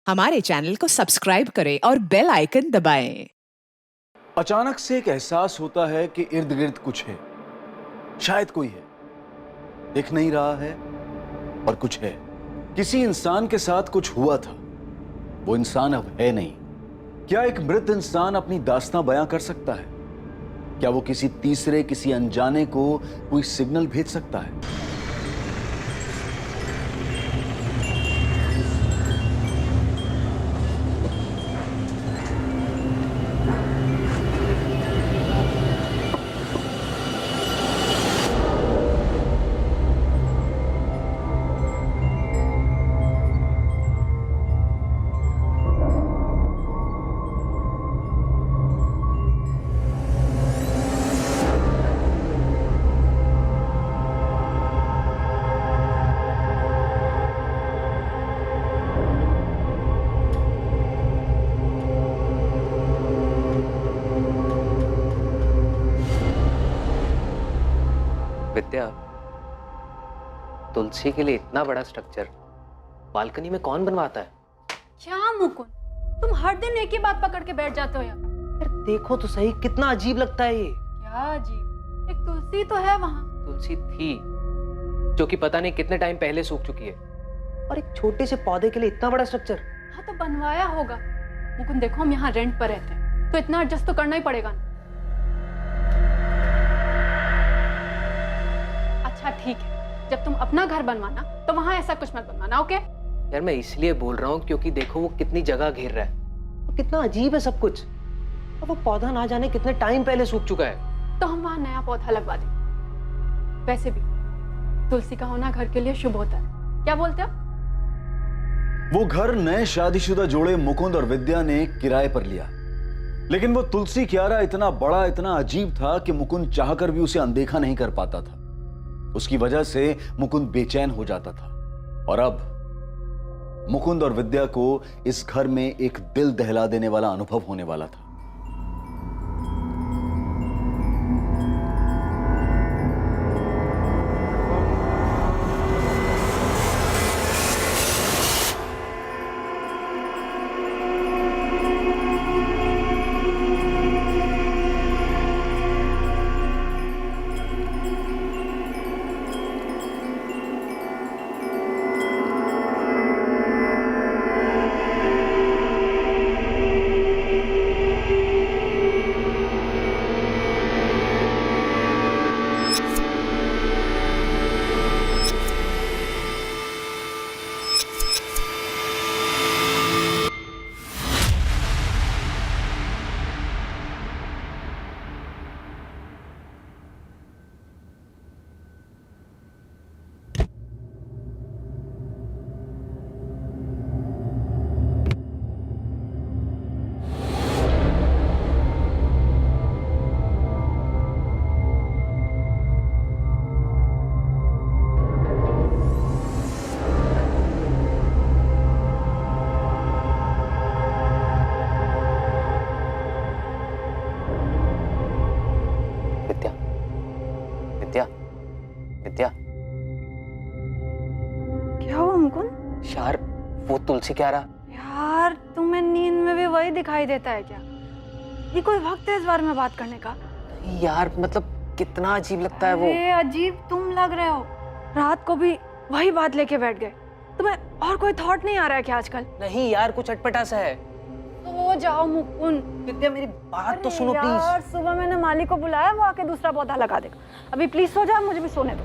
हमारे चैनल को सब्सक्राइब करें और बेल आइकन दबाएं। अचानक से एक एहसास होता है कि इर्द गिर्द कुछ है, शायद कोई है, दिख नहीं रहा है और कुछ है। किसी इंसान के साथ कुछ हुआ था, वो इंसान अब है नहीं। क्या एक मृत इंसान अपनी दास्तां बयां कर सकता है? क्या वो किसी तीसरे, किसी अनजाने को कोई सिग्नल भेज सकता है? विद्या, तुलसी के लिए इतना बड़ा स्ट्रक्चर बालकनी में कौन बनवाता है? क्या मुकुंद, तुम हर दिन एक ही बात पकड़ के बैठ जाते हो यार। यार देखो तो सही, कितना अजीब लगता है ये। क्या अजीब? एक तुलसी तो है वहाँ। तुलसी थी जो कि पता नहीं कितने टाइम पहले सूख चुकी है, और एक छोटे से पौधे के लिए इतना बड़ा स्ट्रक्चर। हाँ तो बनवाया होगा। मुकुंद देखो, हम यहाँ रेंट पर रहते हैं तो इतना एडजस्ट तो करना ही पड़ेगा ना। अच्छा ठीक है, जब तुम अपना घर बनवाना तो वहाँ ऐसा कुछ मत बनवाना, ओके? यार मैं इसलिए बोल रहा हूँ क्योंकि देखो वो कितनी जगह घेर रहा है, वो कितना अजीब है सब कुछ, और वो पौधा ना जाने कितने टाइम पहले सूख चुका है। तो हम वहाँ नया पौधा लगवा देंगे। वैसे भी तुलसी का होना घर के लिए शुभ होता है, क्या बोलते हो? वो घर नए शादीशुदा जोड़े मुकुंद और विद्या ने किराए पर लिया, लेकिन वो तुलसी क्यारा इतना बड़ा, इतना अजीब था कि मुकुंद चाहकर भी उसे अनदेखा नहीं कर पाता था। उसकी वजह से मुकुंद बेचैन हो जाता था, और अब मुकुंद और विद्या को इस घर में एक दिल दहला देने वाला अनुभव होने वाला था। विद्या, विद्या, विद्या। क्या हुआ मुकुंद? यार वो तुलसी क्यारा। यार तुम्हें नींद में भी वही दिखाई देता है क्या? ये कोई वक्त है इस बारे में बात करने का? यार मतलब कितना अजीब लगता है वो। अरे अजीब तुम लग रहे हो, रात को भी वही बात लेके बैठ गए। तुम्हें और कोई थॉट नहीं आ रहा है क्या आजकल? नहीं यार, कुछ अटपटा सा है। तो जाओ मुकुंद। विद्या मेरी बात तो सुनो यार, प्लीज। सुबह मैंने माली को बुलाया, वो आके दूसरा पौधा लगा देगा। अभी प्लीज सो जाओ, मुझे भी सोने दो।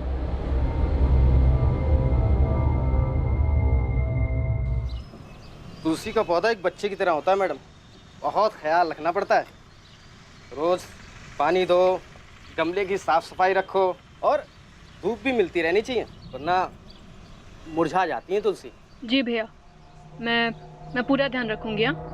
तुलसी का पौधा एक बच्चे की तरह होता है मैडम, बहुत ख्याल रखना पड़ता है। रोज पानी दो, गमले की साफ सफाई रखो, और धूप भी मिलती रहनी चाहिए, वरना मुरझा जाती है तुलसी। जी भैया, मैं पूरा ध्यान रखूंगी। हाँ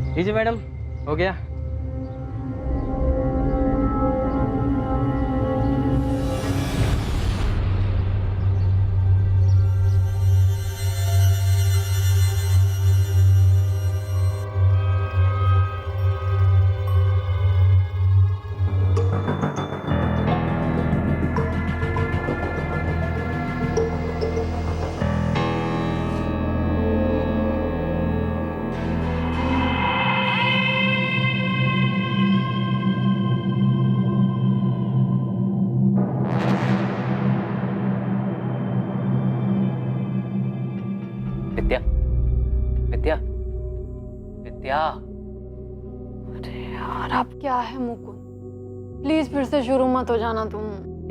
लीजिए मैडम, हो गया। विद्या, विद्या, विद्या। अरे यार अब क्या है मुकुंद, प्लीज फिर से शुरू मत हो जाना तुम।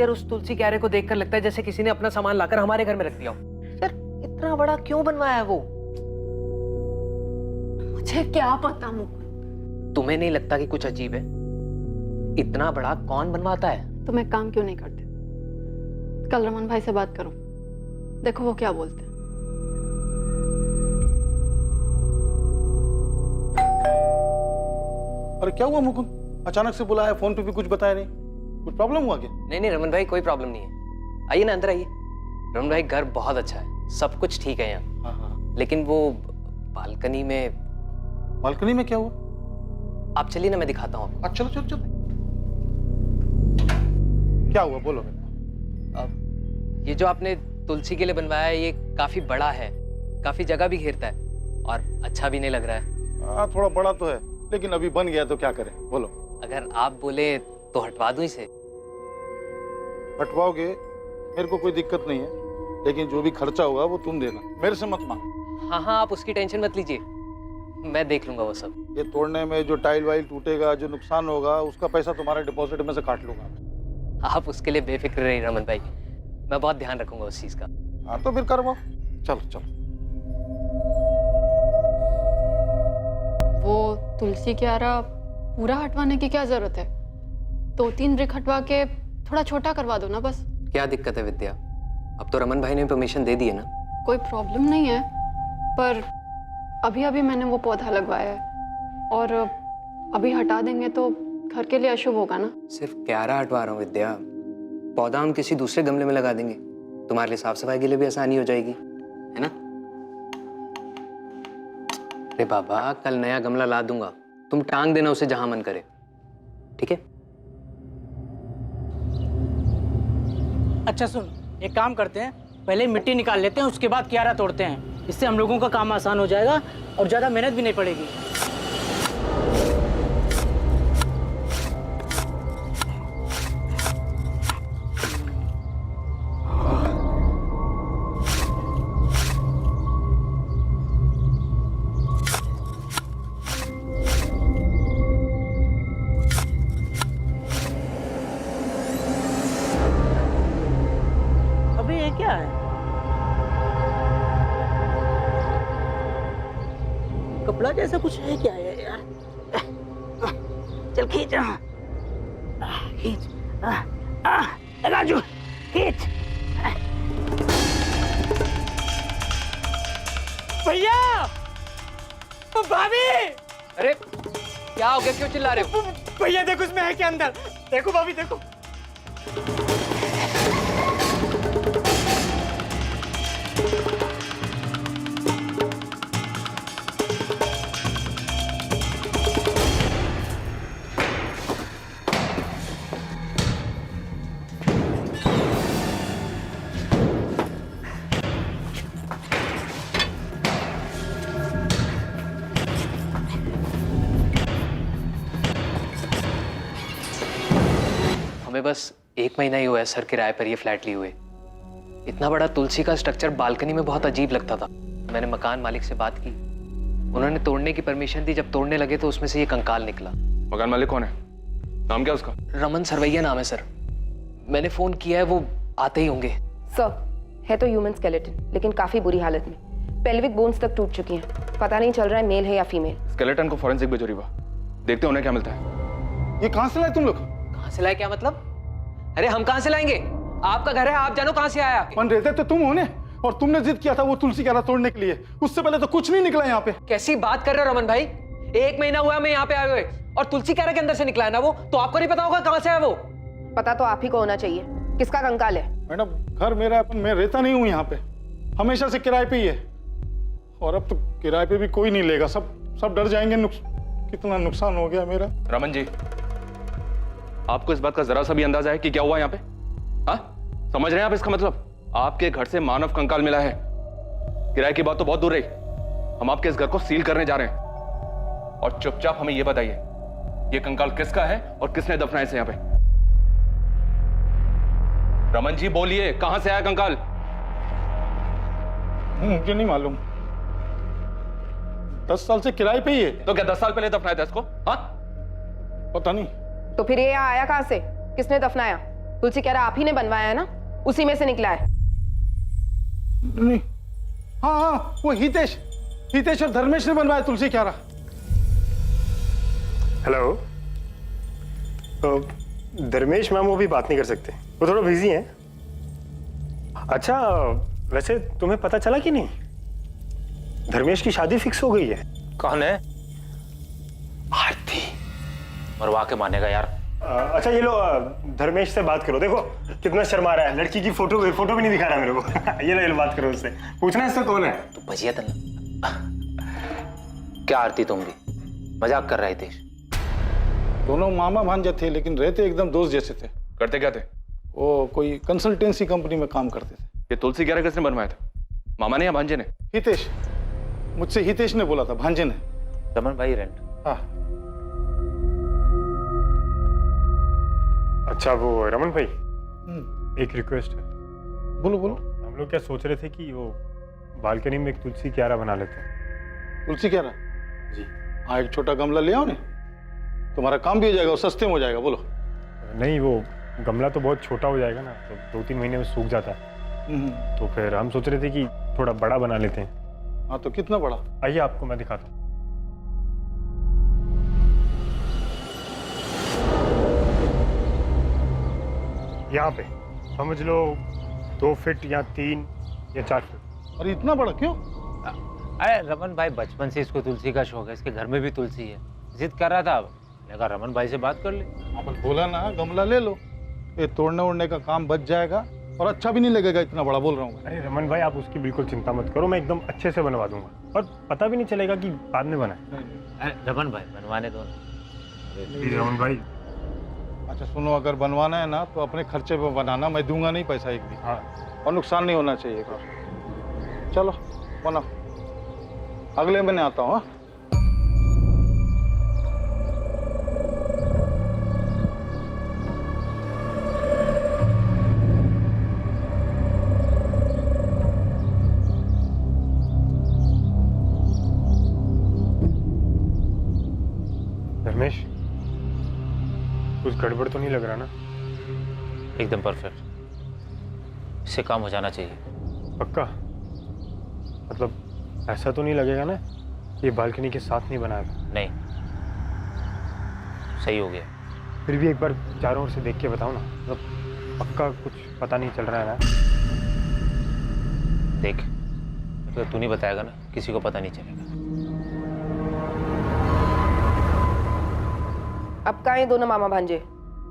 यार उस तुलसी क्यारे को देखकर लगता है जैसे किसी ने अपना सामान लाकर हमारे घर में रख दिया हो। यार इतना बड़ा क्यों बनवाया है वो? मुझे क्या पता मुकुंद। तुम्हें नहीं लगता कि कुछ अजीब है? इतना बड़ा कौन बनवाता है? तुम एक काम क्यों नहीं करते, कल रमन भाई से बात करो, देखो वो क्या बोलते हैं। अरे क्या हुआ मुकुंद, अचानक से बुलाया, फोन पे भी कुछ बताया नहीं, कुछ प्रॉब्लम हुआ क्या? नहीं नहीं रमन भाई, कोई प्रॉब्लम नहीं है। आइए ना, अंदर आइए। रमन भाई घर बहुत अच्छा है, सब कुछ ठीक है यहाँ। हाँ। लेकिन वो बालकनी में। बालकनी में क्या हुआ? आप चलिए ना, मैं दिखाता हूँ आपको। चलो चलो चलो। क्या हुआ बोलो। अब ये जो आपने तुलसी के लिए बनवाया है, ये काफी बड़ा है, काफी जगह भी घेरता है और अच्छा भी नहीं लग रहा है। हाँ थोड़ा बड़ा तो है, लेकिन अभी बन गया तो क्या करें बोलो। अगर आप बोले तो हटवा दूं इसे। हटवाओगे मेरे को कोई दिक्कत नहीं है, लेकिन जो भी खर्चा होगा वो तुम देना, मेरे से मत मांग। हाँ हाँ, आप उसकी टेंशन मत लीजिए, मैं देख लूंगा वो सब। ये तोड़ने में जो टाइल वाइल टूटेगा, जो नुकसान होगा, उसका पैसा तुम्हारे डिपॉजिट में से काट लूंगा। आप उसके लिए बेफिक्र रहिए रमन भाई, मैं बहुत ध्यान रखूंगा उस चीज का। हाँ तो फिर करवाओ, चलो चलो। वो तुलसी क्यारा पूरा हटवाने की क्या जरूरत है, 2-3 ब्रिक हटवा के थोड़ा छोटा करवा दो ना बस। क्या दिक्कत है विद्या, अब तो रमन भाई ने परमिशन दे दी है ना। कोई प्रॉब्लम नहीं है, पर अभी अभी मैंने वो पौधा लगवाया है और अभी हटा देंगे तो घर के लिए अशुभ होगा ना। सिर्फ क्यारा हटवा रहा हूँ विद्या, पौधा हम किसी दूसरे गमले में लगा देंगे, तुम्हारे लिए साफ सफाई के लिए भी आसानी हो जाएगी, है ना। अरे बाबा, कल नया गमला ला दूंगा, तुम टांग देना उसे जहां मन करे, ठीक है। अच्छा सुन, एक काम करते हैं, पहले मिट्टी निकाल लेते हैं, उसके बाद क्यारा तोड़ते हैं। इससे हम लोगों का काम आसान हो जाएगा और ज़्यादा मेहनत भी नहीं पड़ेगी। अबे ये क्या है? कपड़ा जैसा कुछ है क्या है यार? चल खींच, खींच, राजू खींच। भैया, भाभी, अरे क्या हो गया, क्यों चिल्ला रहे हो? भैया देखो इसमें है क्या अंदर, देखो भाभी देखो। हमें बस 1 महीना ही हुआ है सर किराए पर ये फ्लैट लिए हुए। इतना बड़ा तुलसी का स्ट्रक्चर बालकनी में बहुत अजीब लगता था। मैंने मकान मालिक से बात की, उन्होंने तोड़ने की परमिशन दी। जब तोड़ने लगे तो उसमें से ये कंकाल निकला। मकान मालिक कौन है, नाम क्या उसका? रमन सरवैया नाम है सर। मैंने फोन किया है, वो आते ही होंगे। सर, है तो ह्यूमन स्केलेटन, लेकिन काफी बुरी हालत में। पेल्विक बोन्स तक टूट चुकी हैं। पता नहीं चल रहा है मेल है या फीमेल। स्केलेटन को फॉरेंसिक भेजो रीवा, देखते हैं उन्हें क्या मिलता है। ये कहाँ से लाए तुम लोग? कहाँ से लाए क्या मतलब? अरे हम कहाँ से लाएंगे, आपका घर है, आप जानो कहाँ से आया। बन रहे थे तो तुम होने, और तुमने जिद किया था वो तुलसी क्यारा तोड़ने के लिए। उससे पहले तो कुछ नहीं निकला यहाँ पे। कैसी बात कर रहे हो रमन भाई, 1 महीना हुआ मैं यहाँ पे आए हुए, और तुलसी कह रहा के अंदर से निकला है ना वो, तो आपको नहीं पता होगा कहाँ से है वो? पता तो आप ही को होना चाहिए। किसका कंकाल है? मैडम घर मेरा है, मैं रहता नहीं हूँ यहाँ पे, हमेशा से किराए पे ही है। और अब तो किराए पे भी कोई नहीं लेगा, सब डर जाएंगे। कितना नुकसान हो गया मेरा। रमन जी, आपको इस बात का जरा सा भी अंदाजा है कि क्या हुआ यहाँ पे? हाँ, समझ रहे हैं आप इसका मतलब? आपके घर से मानव कंकाल मिला है। किराए की बात तो बहुत दूर रही, हम आपके इस घर को सील करने जा रहे हैं। और चुपचाप हमें यह बताइए, ये कंकाल किसका है और किसने दफनाया इसे यहाँ पे? रमन जी बोलिए, कहां से आया कंकाल? मुझे नहीं मालूम, 10 साल से किराए पे ही है। तो क्या 10 साल पहले दफनाया था इसको? हाँ, पता नहीं। तो फिर ये यहाँ आया कहाँ से? किसने दफनाया? तुलसी कह रहा आप ही ने बनवाया है ना, उसी में से निकला है। नहीं, हाँ, वो हितेश और धर्मेश ने बनवाया, तुलसी कह रहा। हेलो, धर्मेश मैम वो भी बात नहीं कर सकते, वो थोड़ा बिजी हैं। अच्छा, वैसे तुम्हें पता चला कि नहीं, धर्मेश की शादी फिक्स हो गई है। कौन है? आरती। मरवा के मानेगा यार। अच्छा ये लो, धर्मेश से बात करो, देखो कितना शर्मा रहा है, लड़की की फोटो भी नहीं दिखा रहा मेरे को। ये लो बात करो उससे, पूछना इससे कौन है। तो भजिया था ना। क्या आरती, तुम भी मजाक कर रहे थे? दोनों मामा भांजे थे, लेकिन रहते एकदम दोस्त जैसे थे। करते क्या थे? वो कोई कंसल्टेंसी कंपनी में काम करते थे। ये तुलसी कह रहा किसने बनवाया था, मामा ने या भांजे ने? हितेश, मुझसे हितेश ने बोला था, भांजे ने। रमन भाई रेंट। हाँ। अच्छा वो रमन भाई, एक रिक्वेस्ट है। बोलो। हम लोग क्या सोच रहे थे कि वो बालकनी में एक तुलसी क्यारा बना लेते हैं। तुलसी कह रहा जी? हाँ, एक छोटा गमला ले आओ ना, तुम्हारा काम भी हो जाएगा और सस्ते में हो जाएगा। बोलो। नहीं, वो गमला तो बहुत छोटा हो जाएगा ना, तो 2-3 महीने में सूख जाता है। तो फिर हम सोच रहे थे कि थोड़ा बड़ा बना लेते हैं। हाँ, तो कितना बड़ा? आइए आपको मैं दिखाता हूँ। यहाँ पे समझ लो 2 फीट या 3 या 4 फीट। अरे इतना बड़ा क्यों? अरे रमन भाई बचपन से इसको तुलसी का शौक है, इसके घर में भी तुलसी है, जिद कर रहा था। मैंने कहा रमन भाई से बात कर ले। अपन बोला ना गमला ले लो, ये तोड़ने ओड़ने का काम बच जाएगा और अच्छा भी नहीं लगेगा, इतना बड़ा बोल रहा हूँ। अरे रमन भाई आप उसकी बिल्कुल चिंता मत करो, मैं एकदम अच्छे से बनवा दूंगा और पता भी नहीं चलेगा कि बाद में बना है। अरे रमन भाई बनवाने दो। रमन भाई अच्छा सुनो, अगर बनवाना है ना तो अपने खर्चे पे बनाना, मैं दूंगा नहीं पैसा एक भी। हाँ, और नुकसान नहीं होना चाहिए। चलो बनाओ, अगले महीने आता हूँ। धर्मेश, कुछ गड़बड़ तो नहीं लग रहा ना? एकदम परफेक्ट, इससे काम हो जाना चाहिए। पक्का? मतलब ऐसा तो नहीं लगेगा ना ये बालकनी के साथ नहीं बनाया था? नहीं, सही हो गया। फिर भी एक बार चारों ओर से देख के बताओ ना, मतलब पक्का कुछ पता नहीं चल रहा है ना? देख, तो तू नहीं बताएगा ना, किसी को पता नहीं चलेगा। अब कहाँ हैं दोनों मामा भांजे?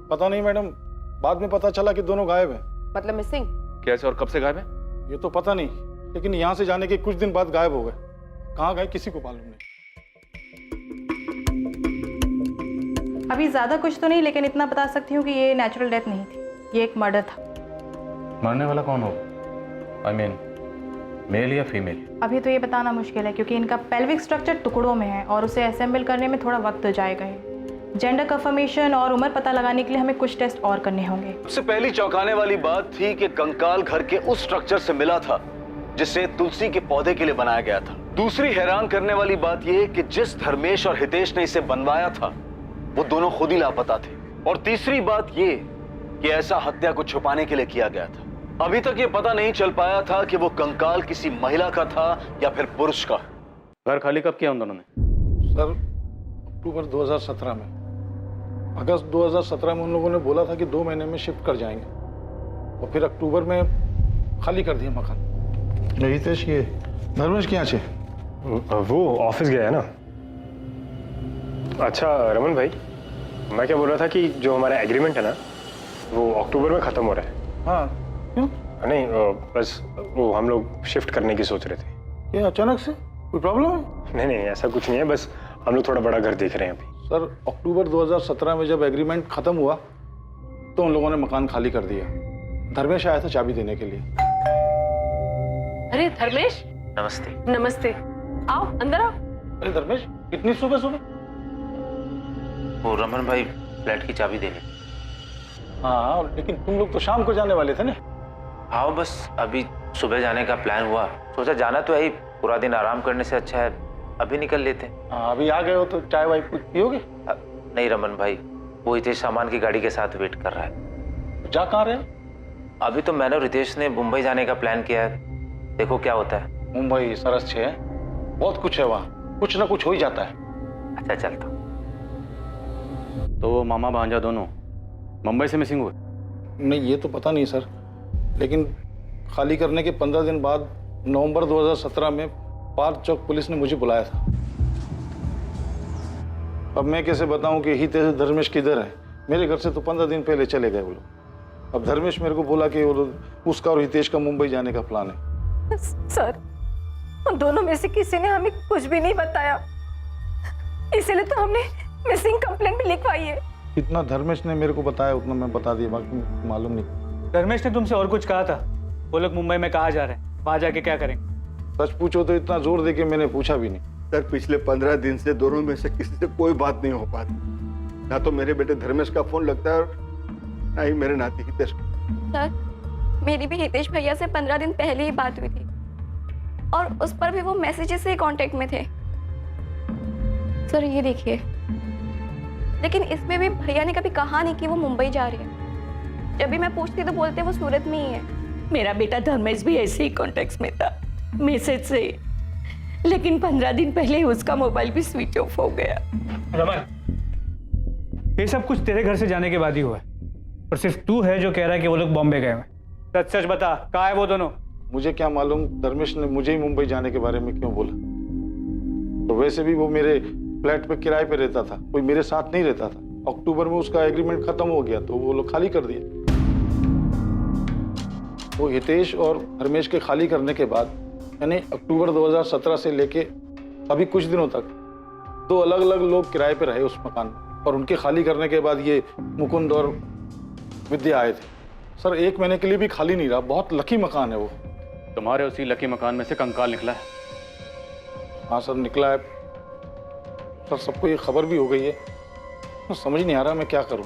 पता नहीं मैडम, बाद में पता चला कि दोनों गायब हैं। मतलब मिसिंग? कैसे और कब से गायब है? ये तो पता नहीं, लेकिन यहाँ से जाने के कुछ दिन बाद गायब हो गए। कहाँ गए किसी को मालूम नहीं। अभी ज़्यादा कुछ तो नहीं, लेकिन इतना बता सकती हूँ कि ये नेचुरल डेथ नहीं थी, ये एक मर्डर था। मरने वाला कौन हो? I mean, मेल या फीमेल? अभी तो ये बताना मुश्किल है, क्योंकि इनका पेल्विक स्ट्रक्चर टुकड़ों में है और उसे असेंबल करने में थोड़ा वक्त जाएगा। जेंडर कंफर्मेशन और उम्र पता लगाने के लिए हमें कुछ टेस्ट और करने होंगे। सबसे पहली चौंकाने वाली बात थी कि कंकाल घर के उस स्ट्रक्चर से मिला था जिसे तुलसी के पौधे के लिए बनाया गया था। दूसरी हैरान करने वाली बात यह कि जिस धर्मेश और हितेश ने इसे बनवाया था वो दोनों खुद ही लापता थे। और तीसरी बात ये कि ऐसा हत्या को छुपाने के लिए किया गया था। अभी तक ये पता नहीं चल पाया था कि वो कंकाल किसी महिला का था या फिर पुरुष का। घर खाली कब किया उन दोनों ने? सर अक्टूबर 2017 में, अगस्त 2017 में उन लोगों ने बोला था कि 2 महीने में शिफ्ट कर जाएंगे और फिर अक्टूबर में खाली कर दिया मकान। हितेश, ये धर्मेश के यहाँ से? वो ऑफिस गया है ना, अच्छा रमन भाई, मैं क्या बोल रहा था कि जो हमारा एग्रीमेंट है ना, वो अक्टूबर में ख़त्म हो रहा है। हाँ, क्यों? नहीं, बस वो हम लोग शिफ्ट करने की सोच रहे थे। क्या अचानक से कोई प्रॉब्लम है? नहीं नहीं, ऐसा कुछ नहीं है, बस हम लोग थोड़ा बड़ा घर देख रहे हैं अभी। सर, अक्टूबर 2017 में जब एग्रीमेंट खत्म हुआ तो उन लोगों ने मकान खाली कर दिया। धर्मेश आया था चाबी देने के लिए। अरे धर्मेश, नमस्ते। नमस्ते। आओ अंदर आओ। अरे धर्मेश, इतनी सुबह सुबह? वो रमन भाई फ्लैट की चाबी देने। हाँ, लेकिन तुम लोग तो शाम को जाने वाले थे ना? हाँ, बस अभी सुबह जाने का प्लान हुआ। सोचा जाना तो है ही, पूरा दिन आराम करने से अच्छा है अभी निकल लेते। हाँ, अभी आ गए हो तो चाय वाय कुछ पियोगे? नहीं रमन भाई, वो हितेश सामान की गाड़ी के साथ वेट कर रहा है। जा कहाँ रहे हो? अभी तो मैंने और रितेश ने मुंबई जाने का प्लान किया है, देखो क्या होता है। मुंबई सरस है, बहुत कुछ है वहाँ, कुछ ना कुछ हो ही जाता है। अच्छा चलता। तो वो मामा भांजा दोनों मुंबई से मिसिंग हुए? नहीं, ये तो पता नहीं सर, लेकिन खाली करने के 15 दिन बाद नवंबर 2017 में पार्क चौक पुलिस ने मुझे बुलाया था। अब मैं कैसे बताऊं कि हितेश धर्मेश किधर है? मेरे घर से तो 15 दिन पहले चले गए वो लोग। अब धर्मेश मेरे को बोला कि उसका और हितेश का मुंबई जाने का प्लान है। सर, उन दोनों में से किसी ने हमें कुछ भी नहीं बताया, इसलिए तो हमने मिसिंग कंप्लेंट भी लिखवाई है। इतना धर्मेश ने मेरे को बताया उतना मैं बता दिया, बाकी मालूम नहीं। धर्मेश ने तुमसे और कुछ कहा था? वो लोग मुंबई में कहाँ जा रहे हैं, वहां जाके क्या करेंगे? सच पूछो तो इतना जोर दे के मैंने पूछा भी नहीं। सर, पिछले 15 दिन से दोनों में से किसी से कोई बात नहीं हो पाती। ना तो मेरे बेटे धर्मेश का फोन लगता है और ना ही मेरे नाती हितेश का। सर, मेरी भी हितेश भैया से 15 दिन पहले ही बात हुई थी और उस पर भी वो मैसेजेस से कांटेक्ट में थे। सर ये देखिए, लेकिन इसमें भी भैया ने कभी कहा नहीं कि वो मुंबई जा रही है। जब भी मैं पूछती तो बोलते वो सूरत में ही है। मेरा बेटा धर्मेश भी ऐसे ही कॉन्टेक्ट में था, मैसेज से, लेकिन 15 दिन पहले उसका मोबाइल भी स्विच ऑफ हो गया। रमन, ये सब कुछ तेरे घर से जाने के बाद ही हुआ है, और सिर्फ तू है जो कह रहा है कि वो लोग बॉम्बे गए हैं। सच सच बता, कहाँ है वो दोनों? मुझे क्या मालूम धर्मेश ने मुझे ही मुंबई जाने के बारे में क्यों बोला। तो वैसे भी वो मेरे फ्लैट पे किराए पे रहता था, कोई मेरे साथ नहीं रहता था। अक्टूबर में उसका एग्रीमेंट खत्म हो गया तो वो लोग खाली कर दिया। वो हितेश और धर्मेश के खाली करने के बाद यानी अक्टूबर 2017 से लेके अभी कुछ दिनों तक 2 अलग अलग लोग किराए पे रहे उस मकान में, और उनके खाली करने के बाद ये मुकुंद और विद्या आए थे। सर, 1 महीने के लिए भी खाली नहीं रहा। बहुत लकी मकान है वो। तुम्हारे उसी लकी मकान में से कंकाल निकला है? हाँ सर, निकला है सर। सबको ये खबर भी हो गई है। तो समझ नहीं आ रहा मैं क्या करूं।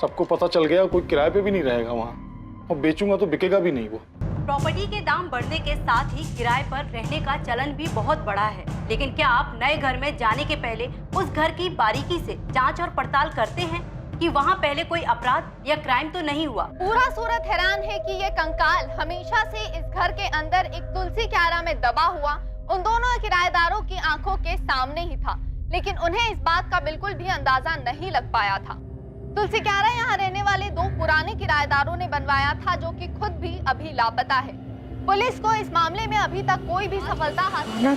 सबको पता चल गया, कोई किराए पे भी नहीं रहेगा वहाँ, और बेचूंगा तो बिकेगा भी नहीं वो। प्रॉपर्टी के दाम बढ़ने के साथ ही किराए पर रहने का चलन भी बहुत बढ़ा है, लेकिन क्या आप नए घर में जाने के पहले उस घर की बारीकी से जांच और पड़ताल करते हैं कि वहां पहले कोई अपराध या क्राइम तो नहीं हुआ? पूरा सूरत हैरान है कि ये कंकाल हमेशा से इस घर के अंदर एक तुलसी क्यारा में दबा हुआ उन दोनों किराएदारों की आंखों के सामने ही था, लेकिन उन्हें इस बात का बिल्कुल भी अंदाजा नहीं लग पाया था। तुलसी क्यारा यहाँ रहने वाले 2 पुराने किराएदारों ने बनवाया था, जो कि खुद भी अभी लापता है। पुलिस को इस मामले में अभी तक कोई भी सफलता हासिल।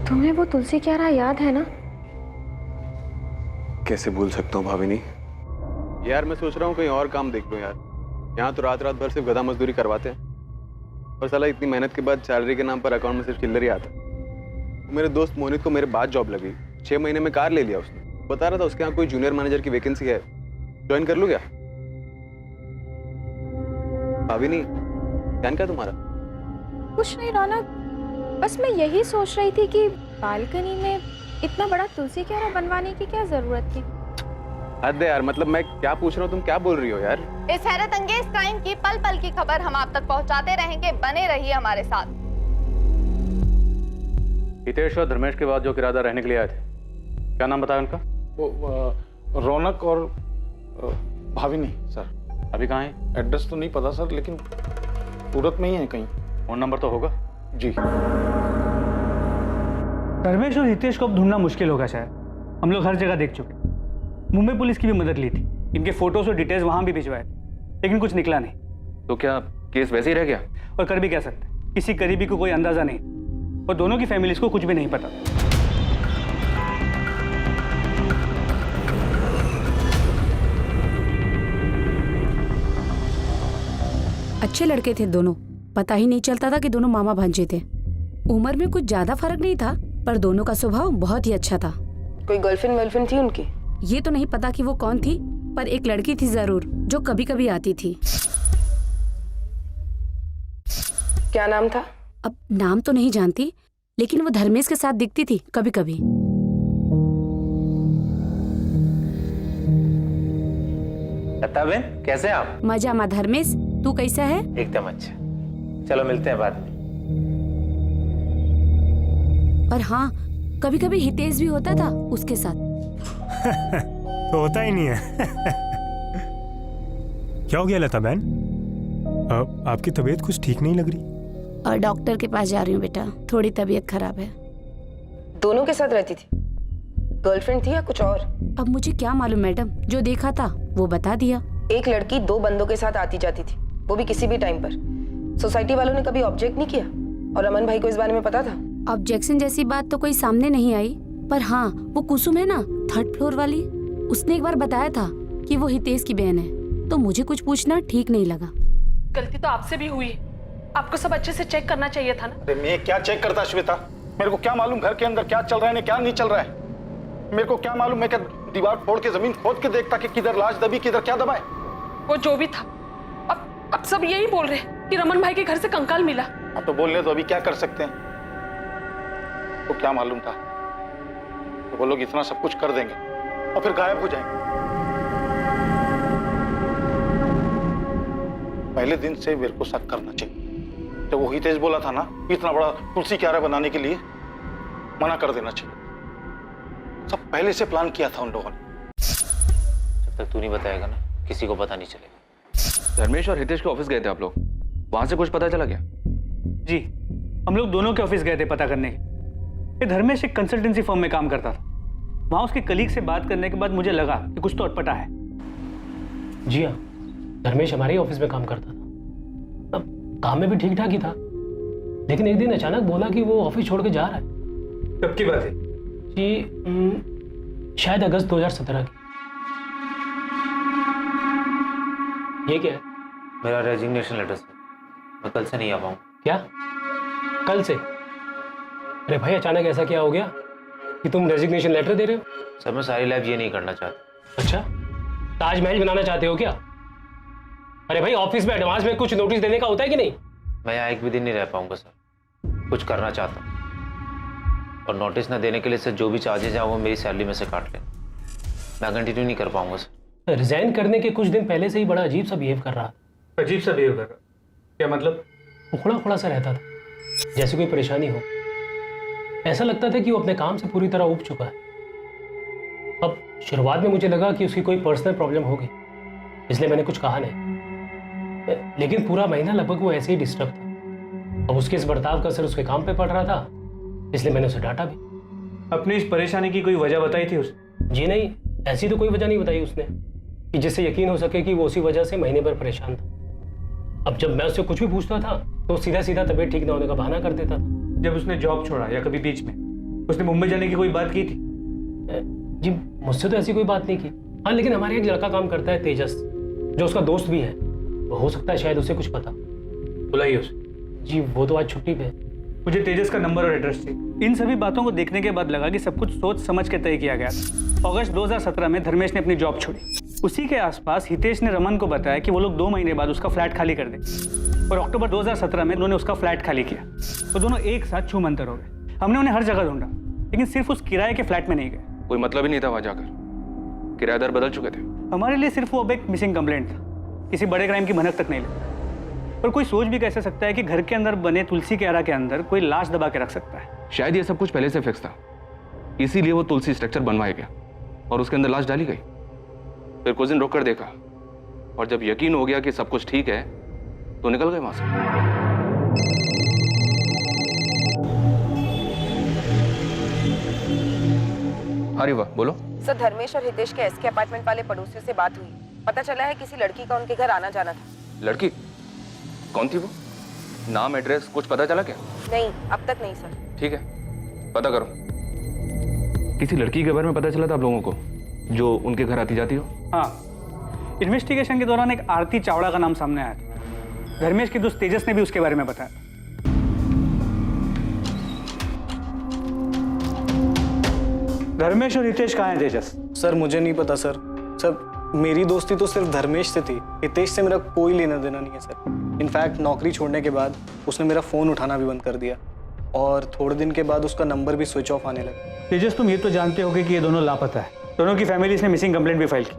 तुम्हें वो तुलसी क्यारा याद है ना? कैसे भूल सकता हूँ भाविनी। यार मैं सोच रहा हूँ कहीं और काम देख लूँ यार। यहाँ तो रात रात भर सिर्फ गधा मजदूरी करवाते हैं, और साला इतनी मेहनत के बाद सैलरी के नाम पर अकाउंट में सिर्फ चिल्लर ही आता। मेरे दोस्त मोहित को मेरे बाद जॉब लगी, 6 महीने में कार ले लिया उसने। बता रहा था उसके यहाँ कोई जूनियर मैनेजर की वैकेंसी है, ज्वाइन कर लूँ क्या? भाविनी, ध्यान क्या तुम्हारा? कुछ नहीं रौनक, बस मैं यही सोच रही थी कि बालकनी में इतना बड़ा तुलसी क्यारा बनवाने की क्या जरूरत थी। हद है यार, मतलब मैं क्या पूछ रहा हूँ, तुम क्या बोल रही हो यार? इस हैरत अंगेज क्राइम की पल पल की खबर हम आप तक पहुंचाते रहेंगे, बने रहिए हमारे साथ। हितेश और धर्मेश के बाद जो किराएदार रहने के लिए आए थे, क्या नाम बताया उनका? वो रौनक और भाविनी सर। अभी कहाँ है? एड्रेस तो नहीं पता सर, लेकिन सूरत में ही है कहीं। फोन नंबर तो होगा? जी। धर्मेश और हितेश को अब ढूंढना मुश्किल होगा शायद। हम लोग हर जगह देख चुके, मुंबई पुलिस की भी मदद ली थी, इनके फोटोज और डिटेल्स वहां भी भिजवाए थे, लेकिन कुछ निकला नहीं। तो क्या केस वैसे ही रह गया? और कर भी कह सकते, किसी करीबी को कोई अंदाजा नहीं, और दोनों की फैमिलीज को कुछ भी नहीं पता। अच्छे लड़के थे दोनों, पता ही नहीं चलता था कि दोनों मामा भांजे थे। उम्र में कुछ ज्यादा फर्क नहीं था, पर दोनों का स्वभाव बहुत ही अच्छा था। कोई गर्लफ्रेंड वर्लफ्रेंड थी उनकी? ये तो नहीं पता कि वो कौन थी, पर एक लड़की थी जरूर जो कभी कभी आती थी। क्या नाम था? अब नाम तो नहीं जानती, लेकिन वो धर्मेश के साथ दिखती थी कभी कभी। लता बहन, कैसे हैं आप? मजा मा धर्मेश, तू कैसा है? एकदम अच्छा। चलो मिलते हैं बाद में। और हाँ, कभी कभी हितेश भी होता था उसके साथ। तो होता ही नहीं है। क्या हो गया लता बहन? आपकी तबीयत कुछ ठीक नहीं लग रही। और डॉक्टर के पास जा रही हूँ बेटा, थोड़ी तबीयत खराब है। दोनों के साथ रहती थी? गर्लफ्रेंड थी या कुछ और? अब मुझे क्या मालूम मैडम, जो देखा था वो बता दिया। एक लड़की 2 बंदों के साथ आती जाती थी, वो भी किसी भी टाइम पर। सोसाइटी वालों ने कभी ऑब्जेक्ट नहीं किया? और रमन भाई को इस बारे में पता था? ऑब्जेक्शन जैसी बात तो कोई सामने नहीं आई, पर हाँ, वो कुसुम है ना 3rd फ्लोर वाली, उसने एक बार बताया था कि वो हितेश की बहन है, तो मुझे कुछ पूछना ठीक नहीं लगा। गलती तो आपसे भी हुई, आपको सब अच्छे से चेक करना चाहिए था ना। अरे मैं क्या चेक करता श्वेता? मेरे को क्या मालूम घर के अंदर क्या चल रहा है क्या नहीं चल रहा है? मेरे को क्या मालूम? मैं क्या दीवार फोड़ के जमीन खोद के देखता कि किधर लाश दबी किधर क्या दबा है? वो जो भी था, अब सब यही बोल रहे हैं कि रमन भाई के घर से कंकाल मिला। हाँ तो बोलने तो अभी क्या कर सकते हैं? तो क्या मालूम था? तो वो लोग इतना सब कुछ कर देंगे और फिर गायब हो जाएंगे। पहले दिन से मेरे को शक करना चाहिए। जब वो हितेश बोला था ना, इतना बड़ा तुलसी क्यारा बनाने के लिए मना कर देना चाहिए। सब पहले से प्लान किया था उन लोगों ने। जब तक तू नहीं बताएगा ना, किसी को पता नहीं चलेगा। धर्मेश और हितेश के ऑफिस गए थे आप लोग, वहां से कुछ पता चला क्या? जी, हम लोग दोनों के ऑफिस गए थे पता करने। ये धर्मेश एक कंसल्टेंसी फर्म में काम करता था। वहां उसके कलीग से बात करने के बाद मुझे लगा कि कुछ तो अटपटा है। जी हाँ, धर्मेश हमारे ही ऑफिस में काम करता था। अब काम में भी ठीक ठाक ही था, लेकिन एक दिन अचानक बोला कि वो ऑफिस छोड़ के जा रहा है। कब की बात है? जी शायद अगस्त 2017 की। ये क्या है? मेरा रेजिग्नेशन लेटर सर, मैं कल से नहीं आ पाऊँ। क्या कल से? अरे भाई अचानक ऐसा क्या हो गया कि तुम रेजिग्नेशन लेटर दे रहे हो? सर मैं सारी लाइफ ये नहीं करना चाहता। अच्छा, ताजमहल बनाना चाहते हो क्या? अरे भाई ऑफिस में एडवांस में कुछ नोटिस देने का होता है कि नहीं? मैं यहाँ एक भी दिन नहीं रह पाऊंगा सर, कुछ करना चाहता हूँ। और नोटिस ना देने के लिए सर जो भी चार्जेज हैं वो मेरी सैलरी में से काट लें। मैं कंटिन्यू नहीं कर पाऊंगा सर। रिजाइन करने के कुछ दिन पहले से ही बड़ा अजीब सा बिहेव कर रहा। अजीब सा बिहेव कर रहा? क्या मतलब? उखड़ा उखड़ा सा रहता था, जैसे कोई परेशानी हो। ऐसा लगता था कि वो अपने काम से पूरी तरह ऊब चुका है। अब शुरुआत में मुझे लगा कि उसकी कोई पर्सनल प्रॉब्लम होगी, इसलिए मैंने कुछ कहा नहीं। लेकिन पूरा महीना लगभग वो ऐसे ही डिस्टर्ब था। अब उसके इस बर्ताव का असर उसके काम पे पड़ रहा था, इसलिए मैंने उसे डांटा भी। अपनी इस परेशानी की कोई वजह बताई थी उसने? जी नहीं, ऐसी तो कोई वजह नहीं बताई उसने कि जिससे यकीन हो सके कि वो उसी वजह से महीने भर परेशान था। अब जब मैं उससे कुछ भी पूछता था तो सीधा सीधा तबीयत ठीक ना होने का बहाना कर देता था। जब उसने जॉब छोड़ा या कभी बीच में उसने मुंबई जाने की कोई बात की थी? जी मुझसे तो ऐसी कोई बात नहीं की। हाँ, लेकिन हमारे एक लड़का काम करता है तेजस, जो उसका दोस्त भी है। वो हो सकता है शायद उसे कुछ पता। बुलाइए उसे। जी वो तो आज छुट्टी पे है। मुझे तेजस का नंबर और एड्रेस चाहिए। इन सभी बातों को देखने के बाद लगा कि सब कुछ सोच समझ के तय किया गया था। अगस्त 2017 में धर्मेश ने अपनी जॉब छोड़ी। उसी के आसपास हितेश ने रमन को बताया कि वो लोग 2 महीने बाद उसका फ्लैट खाली कर दें, और अक्टूबर 2017 में उन्होंने उसका फ्लैट खाली किया। वो दोनों एक साथ छू मंतर हो गए। हमने उन्हें हर जगह ढूंढा, लेकिन सिर्फ उस किराए के फ्लैट में नहीं गए। कोई मतलब ही नहीं था वहां जाकर, किराएदार बदल चुके थे। हमारे लिए सिर्फ वो अब एक मिसिंग कंप्लेंट था, किसी बड़े क्राइम की भनक तक नहीं लगी। पर कोई सोच भी कैसे सकता है कि घर के अंदर बने तुलसी क्यारा के अंदर कोई लाश दबा के रख सकता है? शायद ये सब कुछ पहले से फिक्स था, इसीलिए वो तुलसी स्ट्रक्चर बनवाया गया और उसके अंदर लाश डाली गई। फिर कुछ दिन रोक कर देखा, और जब यकीन हो गया कि सब कुछ ठीक है तो निकल गए वहां से। अरे वाह, बोलो। सर धर्मेश और हितेश के एसके अपार्टमेंट वाले पड़ोसियों से बात हुई। पता चला है किसी लड़की का उनके घर आना जाना था। लड़की? कौन थी वो? नाम एड्रेस कुछ पता चला क्या? नहीं, अब तक नहीं सर। ठीक है, पता करो। किसी लड़की के बारे में पता चला था आप लोगों को जो उनके घर आती जाती हो? हाँ, इन्वेस्टिगेशन के दौरान एक आरती चावड़ा का नाम सामने आया था। धर्मेश के दोस्त तेजस ने भी उसके बारे में बताया। धर्मेश और हितेश कहाँ हैं तेजस? सर मुझे नहीं पता सर। सर मेरी दोस्ती तो सिर्फ धर्मेश से थी, हितेश से मेरा कोई लेना देना नहीं है सर। इनफैक्ट नौकरी छोड़ने के बाद उसने मेरा फ़ोन उठाना भी बंद कर दिया और थोड़े दिन के बाद उसका नंबर भी स्विच ऑफ आने लगा। तेजस तुम ये तो जानते होगे कि ये दोनों लापता है, दोनों की फैमिलीज ने मिसिंग कंप्लेंट भी फाइल की।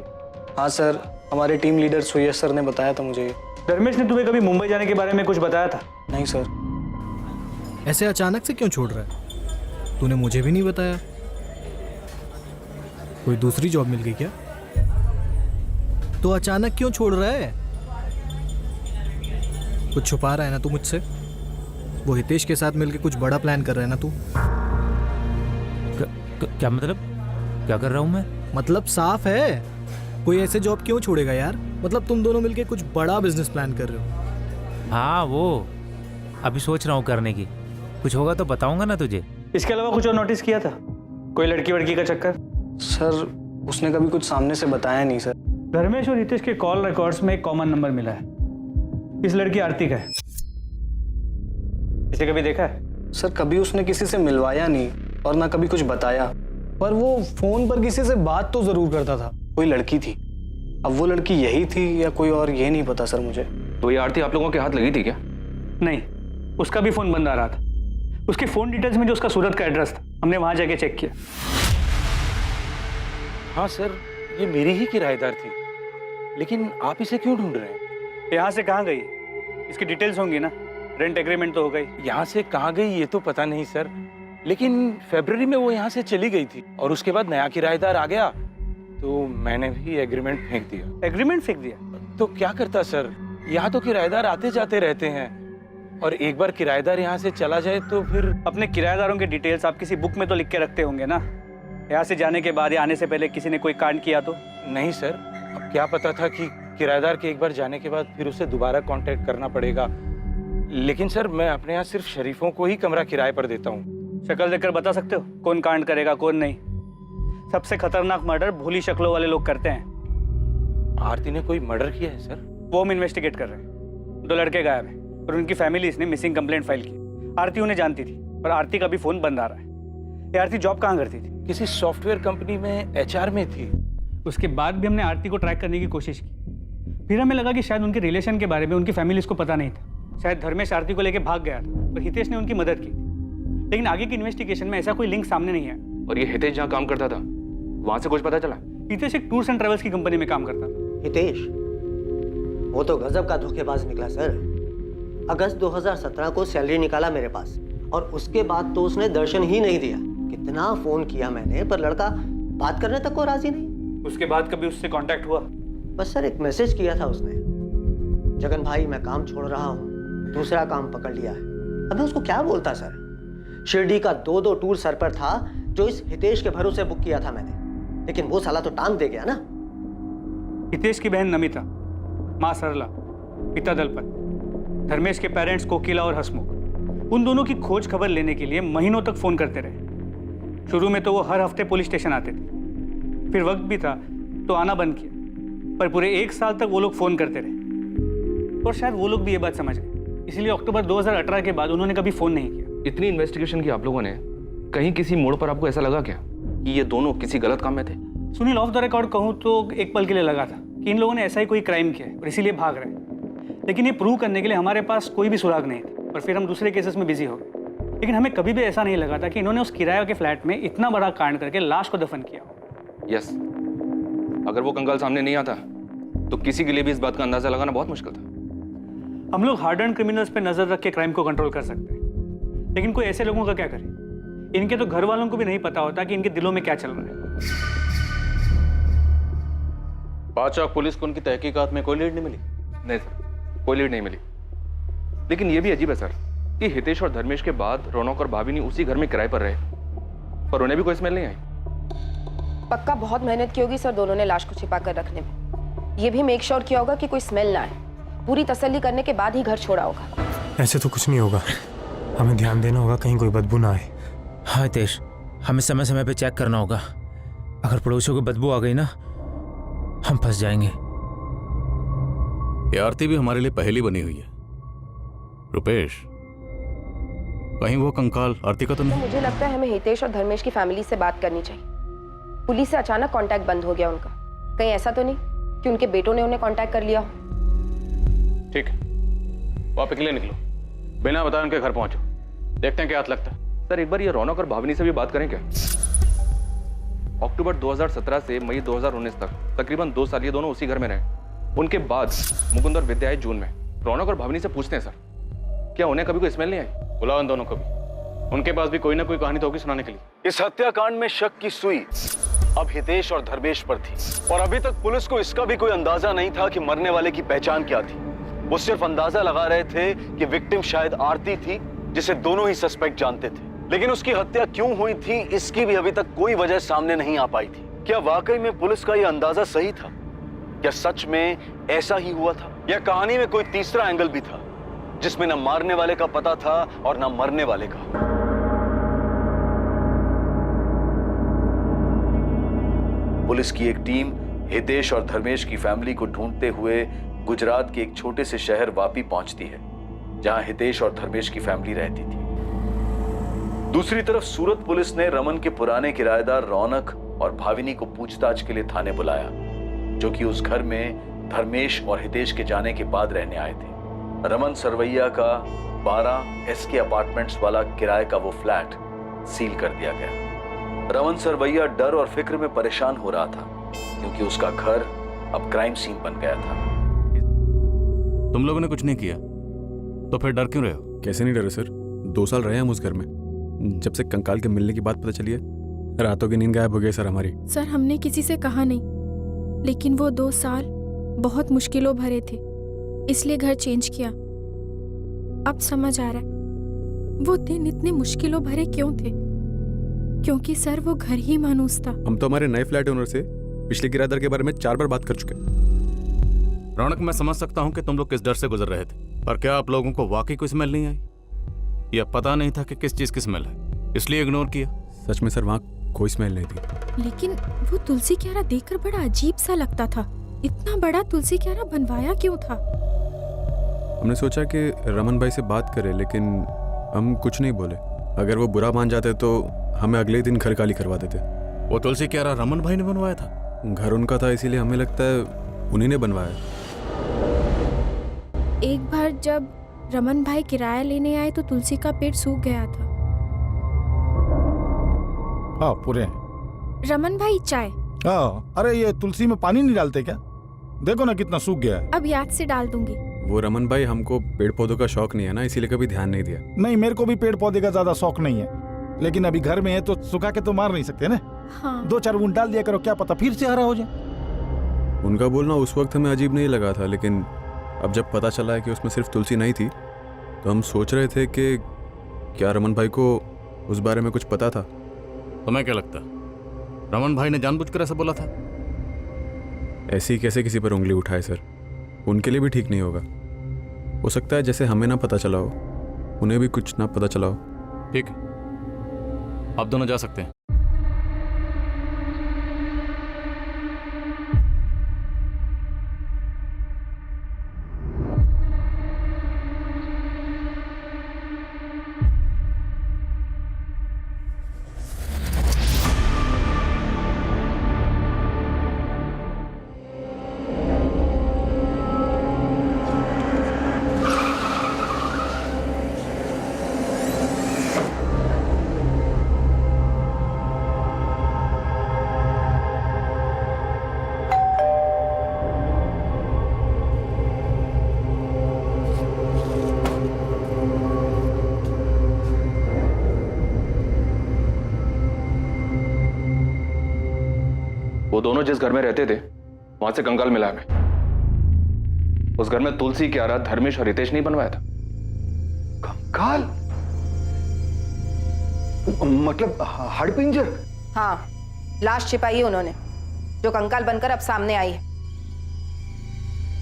हाँ सर, हमारे टीम लीडर सुयश सर ने बताया था मुझे। धर्मेश ने तुम्हें कभी मुंबई जाने के बारे में कुछ बताया था? नहीं सर। ऐसे अचानक से क्यों छोड़ रहा है? तूने मुझे भी नहीं बताया। कोई दूसरी जॉब मिल गई क्या? तो अचानक क्यों छोड़ रहा है? कुछ छुपा रहा है ना तू मुझसे? वो हितेश के साथ मिलके कुछ बड़ा प्लान कर रहा है ना तू? क्या मतलब? क्या कर रहा हूँ मैं? मतलब साफ है, कोई ऐसे जॉब क्यों छोड़ेगा यार? मतलब तुम दोनों मिलके कुछ बड़ा बिजनेस प्लान कर रहे हो। हाँ वो अभी सोच रहा हूँ करने की, कुछ होगा तो बताऊंगा ना तुझे। इसके अलावा कुछ और नोटिस किया था? कोई लड़की वड़की का चक्कर? सर उसने कभी कुछ सामने से बताया नहीं सर। धर्मेश और हितेश के कॉल रिकॉर्ड्स में एक कॉमन नंबर मिला है। इस लड़की आरती का है। इसे कभी देखा है? सर कभी उसने किसी से मिलवाया नहीं और ना कभी कुछ बताया, पर वो फोन पर किसी से बात तो जरूर करता था। कोई लड़की थी, अब वो लड़की यही थी या कोई और ये नहीं पता सर मुझे। तो ये आरती आप लोगों के हाथ लगी थी क्या? नहीं, उसका भी फोन बंद आ रहा था। उसके फोन डिटेल्स में जो उसका सूरत का एड्रेस था, हमने वहां जाके चेक किया। हाँ सर, ये मेरी ही किराएदार थी, लेकिन आप इसे क्यों ढूंढ रहे हैं? यहाँ से कहाँ गई? इसकी डिटेल्स होंगी ना, रेंट एग्रीमेंट तो हो गई। यहाँ से कहाँ गई ये तो पता नहीं सर, लेकिन फरवरी में वो यहाँ से चली गई थी और उसके बाद नया किराएदार आ गया तो मैंने भी एग्रीमेंट फेंक दिया। एग्रीमेंट फेंक दिया? तो क्या करता सर, यहाँ तो किराएदार आते जाते रहते हैं और एक बार किराएदार यहाँ से चला जाए तो फिर। अपने किराएदारों के डिटेल्स आप किसी बुक में तो लिख के रखते होंगे ना? यहाँ से जाने के बाद या आने से पहले किसी ने कोई कांड किया तो? नहीं सर, अब क्या पता था कि किराएदार के एक बार जाने के बाद फिर उसे दोबारा कांटेक्ट करना पड़ेगा। लेकिन सर मैं अपने यहाँ सिर्फ शरीफों को ही कमरा किराए पर देता हूँ। शक्ल देखकर बता सकते हो कौन कांड करेगा कौन नहीं? सबसे खतरनाक मर्डर भोली शक्लों वाले लोग करते हैं। आरती ने कोई मर्डर किया है सर? वो हम इन्वेस्टिगेट कर रहे हैं। 2 लड़के गायब हैं और उनकी फैमिलीज ने मिसिंग कंप्लेंट फाइल की। आरती उन्हें जानती थी, पर आरती का भी फोन बंद आ रहा है। ये आरती जॉब कहाँ करती थी? किसी सॉफ्टवेयर कंपनी में HR में थी। उसके बाद भी हमने आरती को ट्रैक करने की कोशिश की। फिर हमें लगा कि शायद उनके रिलेशन के बारे में उनकी फैमिलीज को पता नहीं था। शायद धर्मेश आरती को लेकर भाग गया था और हितेश ने उनकी मदद की, लेकिन आगे की इन्वेस्टिगेशन में ऐसा कोई लिंक सामने नहीं आया। और ये हितेश जहाँ काम करता था वहां से कुछ पता चला? हितेश एक टूर्स एंड ट्रेवल्स की कंपनी में काम करता था। हितेश वो तो गजब का धोखेबाज निकला सर। अगस्त 2017 को सैलरी निकाला मेरे पास और उसके बाद तो उसने दर्शन ही नहीं दिया। कितना फोन किया मैंने पर लड़का बात करने तक को राजी नहीं। उसके बाद कभी उससे कांटेक्ट हुआ? बस सर एक मैसेज किया था उसने, जगन भाई मैं काम छोड़ रहा हूँ, दूसरा काम पकड़ लिया है। अब मैं उसको क्या बोलता सर? शिरडी का 2 टूर सर पर था जो इस हितेश के भरोसे बुक किया था मैंने, लेकिन वो साला तो टांग दे गया ना। हितेश की बहन नमिता, माँ सरला, पिता दलपत, धर्मेश के पेरेंट्स कोकिला और हसमुख, उन दोनों की खोज खबर लेने के लिए महीनों तक फोन करते रहे। शुरू में तो वो हर हफ्ते पुलिस स्टेशन आते थे, फिर वक्त भी था तो आना बंद किया, पर पूरे 1 साल तक वो लोग फोन करते रहे। और शायद वो लोग भी ये बात समझ गए, इसलिए अक्टूबर 2018 के बाद उन्होंने कभी फोन नहीं किया। इतनी इन्वेस्टिगेशन की आप लोगों ने, कहीं किसी मोड़ पर आपको ऐसा लगा क्या कि ये दोनों किसी गलत काम में थे? सुनील, ऑफ द रिकॉर्ड कहूँ तो एक पल के लिए लगा था कि इन लोगों ने ऐसा ही कोई क्राइम किया है और इसीलिए भाग रहे हैं, लेकिन ये प्रूव करने के लिए हमारे पास कोई भी सुराग नहीं था और फिर हम दूसरे केसेस में बिजी हो गए। लेकिन हमें कभी भी ऐसा नहीं लगा था कि इन्होंने उस किराए के फ्लैट में इतना बड़ा कांड करके लाश को दफन किया। यस, अगर वो कंकाल सामने नहीं आता तो किसी के लिए भी इस बात का अंदाजा लगाना बहुत मुश्किल था। हम लोग हार्ड एंड क्रिमिनल्स पे नजर रख के क्राइम को कंट्रोल कर सकते हैं, लेकिन कोई ऐसे लोगों का क्या करे? इनके तो घर वालों को भी नहीं पता होता कि इनके दिलों में क्या चल रहा है। बादशाह पुलिस को उनकी तहकीकात में कोई लीड नहीं मिली? नहीं सर, कोई लीड नहीं मिली। लेकिन ये भी अजीब है सर कि हितेश और धर्मेश के बाद रौनक और भाभी नहीं उसी घर में किराए पर रहे, पर उन्हें भी कोई स्मेल नहीं आई। पक्का बहुत मेहनत की होगी सर दोनों ने लाश को छिपा कर रखने में। ये भी मेक श्योर किया होगा कि कोई स्मेल ना आए। पूरी तसल्ली करने के बाद ही घर छोड़ा होगा। ऐसे तो कुछ नहीं होगा, हमें ध्यान देना होगा कहीं कोई बदबू ना आए। हाँ हितेश, हमें समय समय पे चेक करना होगा। अगर पड़ोसियों को बदबू आ गई ना, हम फंस जाएंगे। ये आरती भी हमारे लिए पहेली बनी हुई है। रुपेश, कहीं वो कंकाल आरती का तो तो नहीं? मुझे लगता है हमें हितेश और धर्मेश की फैमिली से बात करनी चाहिए। पुलिस से अचानक कांटेक्ट बंद हो गया उनका। कहीं ऐसा तो नहीं कि उनके बेटों ने उन्हें कांटेक्ट कर लिया हो? ठीक है, वो आप अकेले निकलो, बिना बताए उनके घर पहुंचो, देखते हैं क्या हाथ लगता है। सर एक बार ये रौनक और भावनी से भी बात करें क्या? अक्टूबर 2017 से मई 2019 तक तकरीबन 2 साल ये दोनों उसी घर में रहे। उनके बाद मुकुंद और विद्या आए जून में। रौनक और भावनी से पूछते हैं सर, क्या उन्हें कभी कोई स्मेल नहीं आई? बुलाओ इन दोनों को भी, उनके पास भी कोई ना कोई कहानी तो होगी सुनाने के लिए। इस हत्याकांड में शक की सुई अब हितेश और धर्मेश पर थी और अभी तक पुलिस को इसका भी कोई अंदाजा नहीं था कि मरने वाले की पहचान क्या थी। वो सिर्फ अंदाजा लगा रहे थे कि विक्टिम शायद आरती थी, जिसे दोनों ही सस्पेक्ट जानते थे। लेकिन उसकी हत्या क्यों हुई थी, इसकी भी अभी तक कोई वजह सामने नहीं आ पाई थी। क्या वाकई में पुलिस का यह अंदाजा सही था? क्या सच में ऐसा ही हुआ था, या कहानी में कोई तीसरा एंगल भी था जिसमें न मारने वाले का पता था और न मरने वाले का? पुलिस की एक टीम हितेश और धर्मेश की फैमिली को ढूंढते हुए गुजरात के एक छोटे से शहर वापी पहुंचती है, जहां हितेश और धर्मेश की फैमिली रहती थी। दूसरी तरफ सूरत पुलिस ने रमन के पुराने किराएदार रौनक और भाविनी को पूछताछ के लिए थाने बुलाया, जो कि उस घर में धर्मेश और हितेश के जाने के बाद रहने आए थे। रमन सरवैया का 12 SK अपार्टमेंट्स वाला किराए का वो फ्लैट सील कर दिया गया। रमन सरवैया डर और फिक्र में परेशान हो रहा था, क्योंकि उसका घर अब क्राइम सीन बन गया था। तुम लोगों ने कुछ नहीं किया तो फिर डर क्यों रहे हो? कैसे नहीं डरे सर, 2 साल रहे हम उस घर में। जब से कंकाल के मिलने की बात पता चली है, रातों की नींद गायब हो गई सर हमारी। सर हमने किसी से कहा नहीं, लेकिन वो 2 साल बहुत मुश्किलों भरे थे, इसलिए घर चेंज किया। अब समझ आ रहा है वो दिन इतने मुश्किलों भरे क्यों थे, क्योंकि सर वो घर ही मानूस था। हम तो हमारे नए फ्लैट ओनर से पिछले किराएदार के बारे में 4 बार बात कर चुके हैं। रौनक, मैं समझ सकता हूँ कि तुम लोग किस डर से गुजर रहे थे, पर क्या आप लोगों को वाकई कोई स्मेल नहीं आई, या पता नहीं था कि किस चीज की स्मेल है, इसलिए इग्नोर किया? सच में सर, वहाँ कोई स्मेल नहीं थी। लेकिन वो तुलसी क्यारा देखकर बड़ा अजीब सा लगता था। इतना बड़ा तुलसी क्यारा बनवाया क्यों था? हमने सोचा कि रमन भाई से बात करें, लेकिन हम कुछ नहीं बोले। अगर वो बुरा मान जाते तो हमें अगले दिन घर खाली करवा देते। वो तुलसी क्यारा रमन भाई ने बनवाया था? घर उनका था, इसीलिए हमें लगता है उन्हीं ने बनवाया। एक बार जब रमन भाई किराया लेने आए तो तुलसी का पेड़ सूख गया था। हाँ पूरे। रमन भाई चाय। हाँ, अरे ये तुलसी में पानी नहीं डालते क्या? देखो ना कितना सूख गया है। अब याद से डाल दूंगी। वो रमन भाई, हमको पेड़ पौधों का शौक नहीं है ना, इसीलिए कभी ध्यान नहीं दिया। नहीं, मेरे को भी पेड़ पौधे का ज्यादा शौक नहीं है, लेकिन अभी घर में है तो सुखा के तो मार नहीं सकते ना। हाँ। 2-4 बूंद डाल दिया करो, क्या पता फिर से हरा हो जाए। उनका बोलना उस वक्त हमें अजीब नहीं लगा था, लेकिन अब जब पता चला है कि उसमें सिर्फ तुलसी नहीं थी, तो हम सोच रहे थे कि क्या रमन भाई को उस बारे में कुछ पता था। तुम्हें क्या लगता, रमन भाई ने जानबूझकर ऐसा बोला था? ऐसी कैसे किसी पर उंगली उठाए सर, उनके लिए भी ठीक नहीं होगा। हो सकता है जैसे हमें ना पता चला हो, उन्हें भी कुछ ना पता चला हो। ठीक है, आप दोनों जा सकते हैं। वो दोनों जिस घर में रहते थे वहां से कंकाल मिला हमें। उस घर में तुलसी क्यारा धर्मेश और हितेश नहीं बनवाया था। कंकाल मतलब हड़पिंजर? हाँ, लाश छिपाई है उन्होंने, जो कंकाल बनकर अब सामने आई है।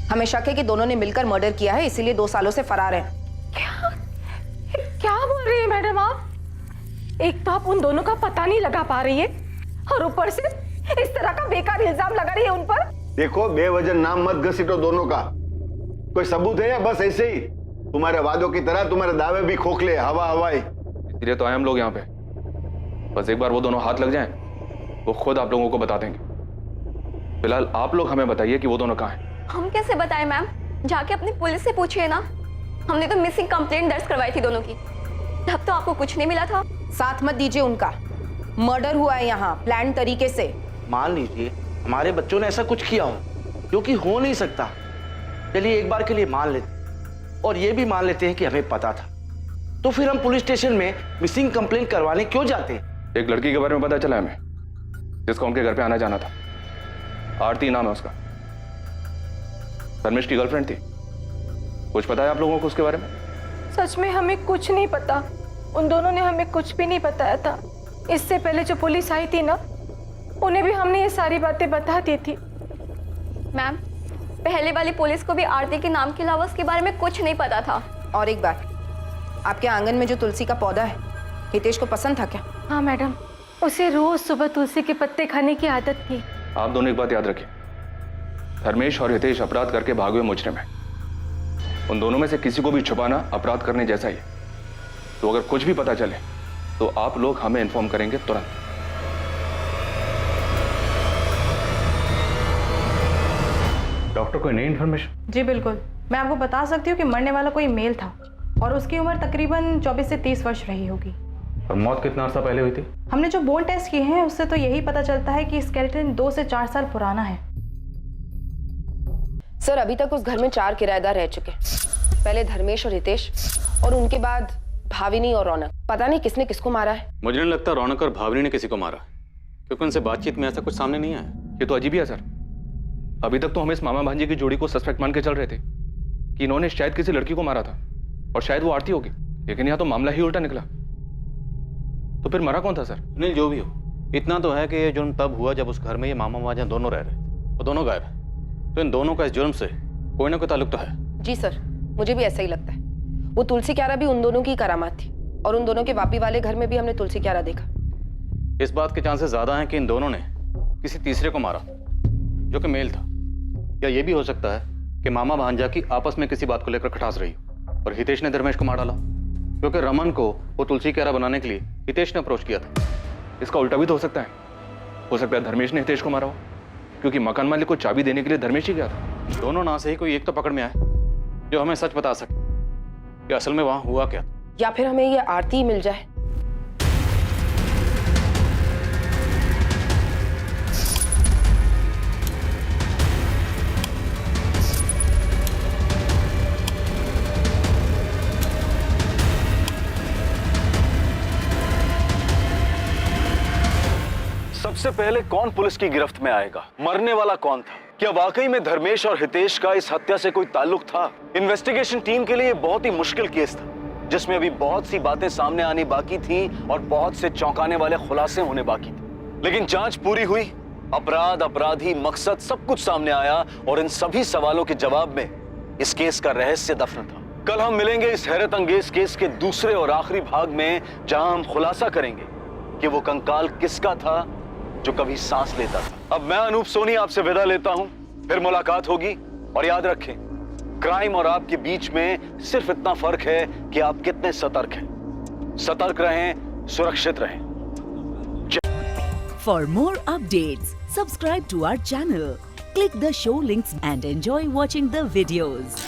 हमें शक है कि दोनों ने मिलकर मर्डर किया है, इसीलिए 2 सालों से फरार हैं। क्या बोल रही है मैडम आप? एक तो आप उन दोनों का पता नहीं लगा पा रही है, और ऊपर से इस तरह का बेकार इल्जाम लगा रही है उन पर। देखो, बेवजह नाम मत घसीटो दोनों का। कोई सबूत है या बस ऐसे ही? तुम्हारे वादों की तरह तुम्हारे दावे भी खोखले, हवा हवाई। इसलिए तो आए हम लोग यहाँ पे। बस एक बार वो दोनों हाथ लग जाएं, वो खुद आप लोगों को बता देंगे। फिलहाल आप लोग हमें बताइए कि वो दोनों कहाँ हैं। हम कैसे बताएं मैम? जाके अपनी पुलिस से पूछिए ना। हमने तो मिसिंग कंप्लेंट दर्ज करवाई थी दोनों की, तब तो आपको कुछ नहीं मिला था। साथ मत दीजिए उनका। मर्डर हुआ है यहाँ प्लान तरीके से। मान लीजिए हमारे बच्चों ने ऐसा कुछ किया हो जो कि हो नहीं सकता। चलिए एक बार के लिए मान लेते और ये भी मान लेते हैं कि हमें पता था, तो फिर हम पुलिस स्टेशन में मिसिंग कंप्लेंट करवाने क्यों जाते हैं? एक लड़की के बारे में पता चला हमें, जिसका उनके घर पे आना जाना था। आरती नाम है उसका, धर्मेश की गर्लफ्रेंड थी। कुछ पता है आप लोगों को उसके बारे में? सच में हमें कुछ नहीं पता। उन दोनों ने हमें कुछ भी नहीं बताया था। इससे पहले जो पुलिस आई थी ना, उन्हें भी हमने ये सारी बातें बता दी थी। मैम, पहले वाली पुलिस को भी आरती के नाम के अलावा उसके बारे में कुछ नहीं पता था। और एक बात, आपके आंगन में जो तुलसी का पौधा है, हितेश को पसंद था क्या? हाँ मैडम, उसे रोज सुबह तुलसी के पत्ते खाने की आदत थी। आप दोनों एक बात याद रखिए, धर्मेश और हितेश अपराध करके भागे हुए मुजरिम हैं। उन दोनों में से किसी को भी छुपाना अपराध करने जैसा ही है। तो अगर कुछ भी पता चले तो आप लोग हमें इन्फॉर्म करेंगे तुरंत। डॉक्टर, कोई नई इन्फॉर्मेशन? जी बिल्कुल, मैं आपको बता सकती हूँ कि मरने वाला कोई मेल था और उसकी उम्र तकरीबन 24 से 30 वर्ष रही होगी। और मौत कितना अर्सा पहले हुई थी? हमने जो बोन टेस्ट किए हैं उससे तो यही पता चलता है कि स्केलेटन 2 से 4 साल पुराना है। सर, अभी तक उस घर में 4 किराएदार रह चुके। पहले धर्मेश और हितेश, और उनके बाद भाविनी और रौनक। पता नहीं किसने किसको मारा है। मुझे नहीं लगता रौनक और भाविनी ने किसी को मारा, क्योंकि उनसे बातचीत में ऐसा कुछ सामने नहीं आया। ये तो अजीब ही है सर। अभी तक तो हम इस मामा भांजे की जोड़ी को सस्पेक्ट मान के चल रहे थे कि इन्होंने शायद किसी लड़की को मारा था और शायद वो आरती होगी, लेकिन यहाँ तो मामला ही उल्टा निकला। तो फिर मरा कौन था सर? नहीं, जो भी हो, इतना तो है कि ये जुर्म तब हुआ जब उस घर में ये मामा भांजा दोनों रह रहे थे, और दोनों गायब है। तो इन दोनों का इस जुर्म से कोई ना कोई ताल्लुक तो है। जी सर, मुझे भी ऐसा ही लगता है। वो तुलसी क्यारा भी उन दोनों की करामात थी, और उन दोनों के वापी वाले घर में भी हमने तुलसी क्यारा देखा। इस बात के चांसेस ज्यादा हैं कि इन दोनों ने किसी तीसरे को मारा, जो कि मेल था। या ये भी हो सकता है कि मामा भांजा की आपस में किसी बात को लेकर खटास रही हो और हितेश ने धर्मेश को मार डाला, क्योंकि रमन को वो तुलसी क्यारा बनाने के लिए हितेश ने अप्रोच किया था। इसका उल्टा भी तो हो सकता है धर्मेश ने हितेश को मारा हो, क्योंकि मकान मालिक को चाबी देने के लिए धर्मेश ही गया था। दोनों ना से ही कोई एक तो पकड़ में आए जो हमें सच बता सके कि असल में वहां हुआ क्या। या फिर हमें ये आरती मिल जाए। सबसे पहले कौन पुलिस की गिरफ्त में आएगा? मरने वाला कौन था? क्या वाकई में धर्मेश और हितेश का इस हत्या से कोई ताल्लुक था? इन्वेस्टिगेशन टीम के लिए ये बहुत ही मुश्किल केस था, जिसमें अभी बहुत सी बातें सामने आनी बाकी थी और बहुत से चौंकाने वाले खुलासे होने बाकी थे। लेकिन जांच पूरी हुई, अपराध, अपराधी, मकसद सब कुछ सामने आया, और इन सभी सवालों के जवाब में इस केस का रहस्य दफन था। कल हम मिलेंगे इस हैरत अंगेज केस के दूसरे और आखिरी भाग में, जहां हम खुलासा करेंगे कि वो कंकाल किसका था जो कभी सांस लेता था। अब मैं अनूप सोनी आपसे विदा लेता हूं, फिर मुलाकात होगी। और याद रखें, क्राइम और आपके बीच में सिर्फ इतना फर्क है कि आप कितने सतर्क हैं। सतर्क रहें, सुरक्षित रहें। For more updates, subscribe to our channel, click the show links and enjoy watching the videos.